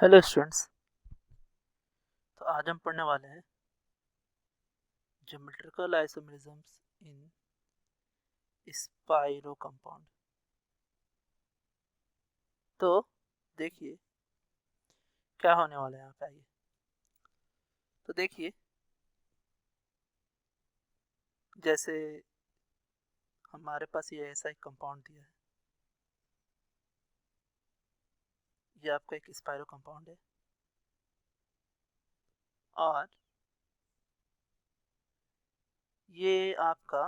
Hello students. तो आज हम पढ़ने वाले हैं ज्योमेट्रिकल आइसोमेरिज्म्स इन स्पाइरो कंपाउंड। तो देखिए क्या होने वाला है यहाँ पे। आइए तो देखिए, जैसे हमारे पास ये ऐसा एक कंपाउंड दिया है। ये आपका एक स्पाइरो कंपाउंड है और ये आपका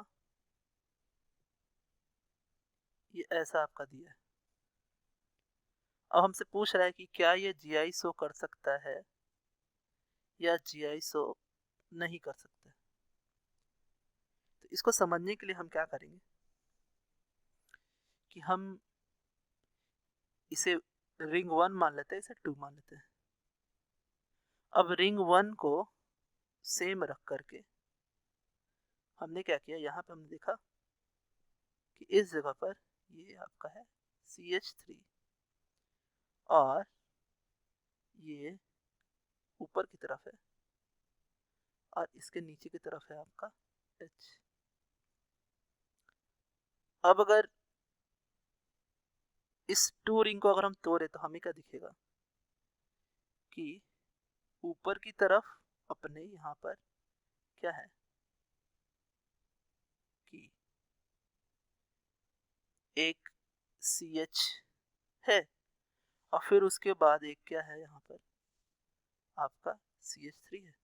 ये ऐसा आपका दिया है। अब हमसे पूछ रहा है कि क्या ये जीआई शो कर सकता है या जीआई शो नहीं कर सकता है। तो इसको समझने के लिए हम क्या करेंगे कि हम इसे रिंग 1 मान लेते हैं, इसे 2 मान लेते हैं। अब रिंग 1 को सेम रख करके हमने क्या किया, यहाँ पे हमने देखा कि इस जगह पर ये आपका है CH3 और ये ऊपर की तरफ है और इसके नीचे की तरफ है आपका H। अब अगर इस 2 रिंग को अगर हम तोड़े तो हमें क्या दिखेगा कि ऊपर की तरफ अपने यहाँ पर क्या है कि एक CH है और फिर उसके बाद एक क्या है यहाँ पर आपका CH3 है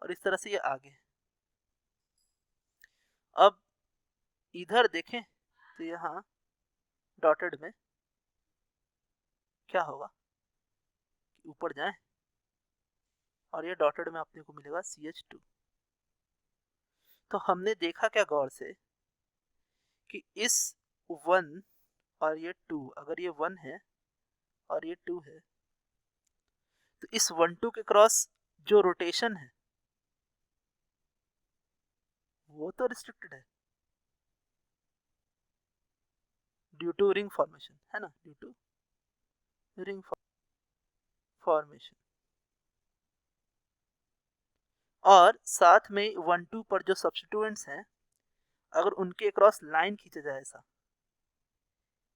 और इस तरह से ये आगे है। अब इधर देखें तो यहाँ डॉटेड में क्या होगा कि ऊपर जाएं और ये डॉटेड में अपने को मिलेगा CH2। तो हमने देखा क्या गौर से कि इस 1 और ये 2, अगर ये 1 है और ये 2 है तो इस 1 2 के क्रॉस जो रोटेशन है वो तो रिस्ट्रिक्टेड है ड्यू टू रिंग फॉर्मेशन, है ना, ड्यू टू रिंग फॉर्मेशन। और साथ में 1 2 पर जो सब्स्टिट्यूएंट्स हैं अगर उनके अक्रॉस लाइन खींचा जाए ऐसा,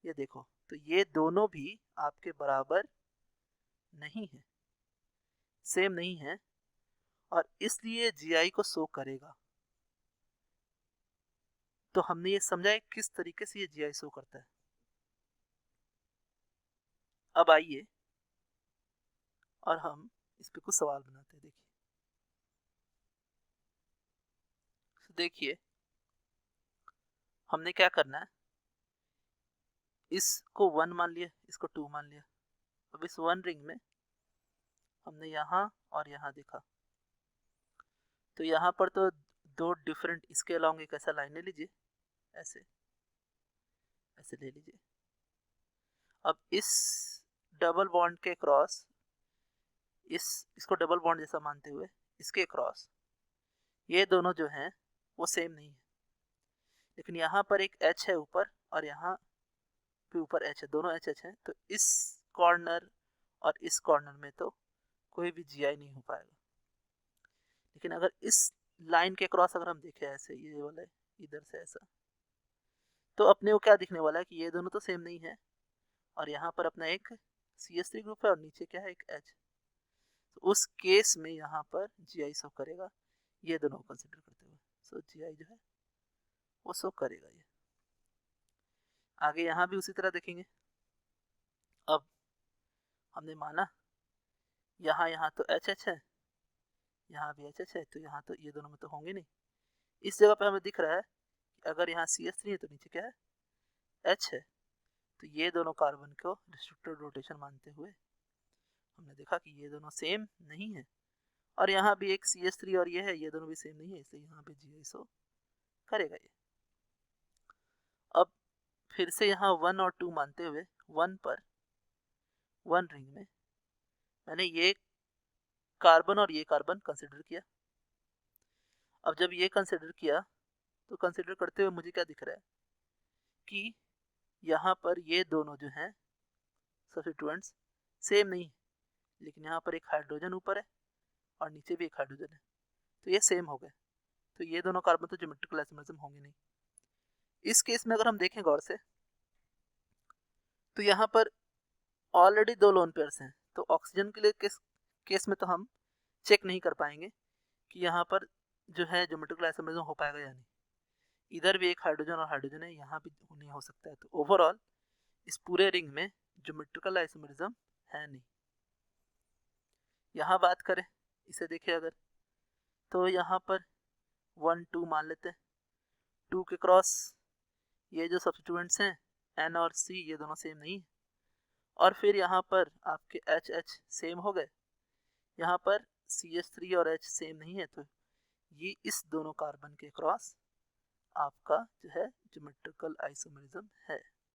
ये देखो, तो ये दोनों भी आपके बराबर नहीं है, सेम नहीं है और इसलिए जीआई को शो करेगा। तो हमने ये समझा है किस तरीके से ये जीआई शो करता है। अब आइए और हम इस पे कुछ सवाल बनाते हैं। देखिए हमने क्या करना है, इसको 1 मान लिया, इसको 2 मान लिया। अब इस 1 रिंग में हमने यहाँ और यहाँ देखा तो यहाँ पर तो दो डिफरेंट, इसके अलॉन्ग एक ऐसा लाइन ले लीजिए, ऐसे ऐसे ले लीजिए। अब इस डबल बॉन्ड के क्रॉस इसको डबल बॉन्ड जैसा मानते हुए इसके क्रॉस ये दोनों जो हैं वो सेम नहीं है, लेकिन यहाँ पर एक H है ऊपर और यहाँ भी ऊपर H है, दोनों H H हैं। तो इस कॉर्नर और इस कॉर्नर में तो कोई भी जीआई नहीं हो पाएगा। लेकिन अगर इस लाइन के क्रॉस अगर हम देखें ऐसे, ये वाला इधर से ऐसा, तो अपने को क्या दिखने वाला है कि ये दोनों तो सेम नहीं है और यहाँ पर अपना एक CH3 ग्रुप है और नीचे क्या है, एक H। तो उस केस में यहाँ पर जीआई शो करेगा ये दोनों को कंसिडर करते हुए। सो जीआई जो है वो शो करेगा ये। आगे यहाँ भी उसी तरह देखेंगे। अब हमने माना यहाँ यहाँ तो HH है, यहाँ भी HH है, तो यहाँ तो ये दोनों में तो होंगे नहीं। इस जगह पे हमें दिख रहा है कि अगर यहाँ CH3 है तो नीचे क्या है, H है। तो ये दोनों कार्बन को रिस्ट्रिक्टेड रोटेशन मानते हुए हमने देखा कि ये दोनों सेम नहीं है और यहाँ भी एक CH3 और ये है, ये दोनों भी सेम नहीं है, इसलिए यहाँ पे जीआई शो करेगा ये। अब फिर से यहाँ 1 और 2 मानते हुए 1 पर 1 रिंग में मैंने ये कार्बन और ये कार्बन कंसिडर किया। अब जब ये कंसिडर किया तो कंसिडर करते हुए मुझे क्या दिख रहा है कि यहाँ पर ये दोनों जो हैं सब्स्टिट्यूएंट्स सेम नहीं है, लेकिन यहाँ पर एक हाइड्रोजन ऊपर है और नीचे भी एक हाइड्रोजन है, तो ये सेम हो गए, तो ये दोनों कार्बन तो ज्योमेट्रिकल आइसोमरिज्म होंगे नहीं। इस केस में अगर हम देखें गौर से तो यहाँ पर ऑलरेडी 2 लोन पेयर्स हैं, तो ऑक्सीजन के लिए केस में तो हम चेक नहीं कर पाएंगे कि यहाँ पर जो है ज्योमेट्रिकल आइसोमरिज्म हो पाएगा या नहीं। इधर भी एक हाइड्रोजन और हाइड्रोजन है, यहाँ भी नहीं हो सकता है, तो ओवरऑल इस पूरे रिंग में ज्योमेट्रिकल आइसोमरिज्म है नहीं। यहाँ बात करें, इसे देखें अगर, तो यहाँ पर 1 2 मान लेते हैं, 2 के क्रॉस ये जो सब्स्टिट्यूएंट्स हैं N और C ये दोनों सेम नहीं है, और फिर यहाँ पर आपके H सेम हो गए, यहाँ पर CH3 और H सेम नहीं है, तो ये इस दोनों कार्बन के क्रॉस आपका जो है ज्योमेट्रिकल आइसोमरिज्म है।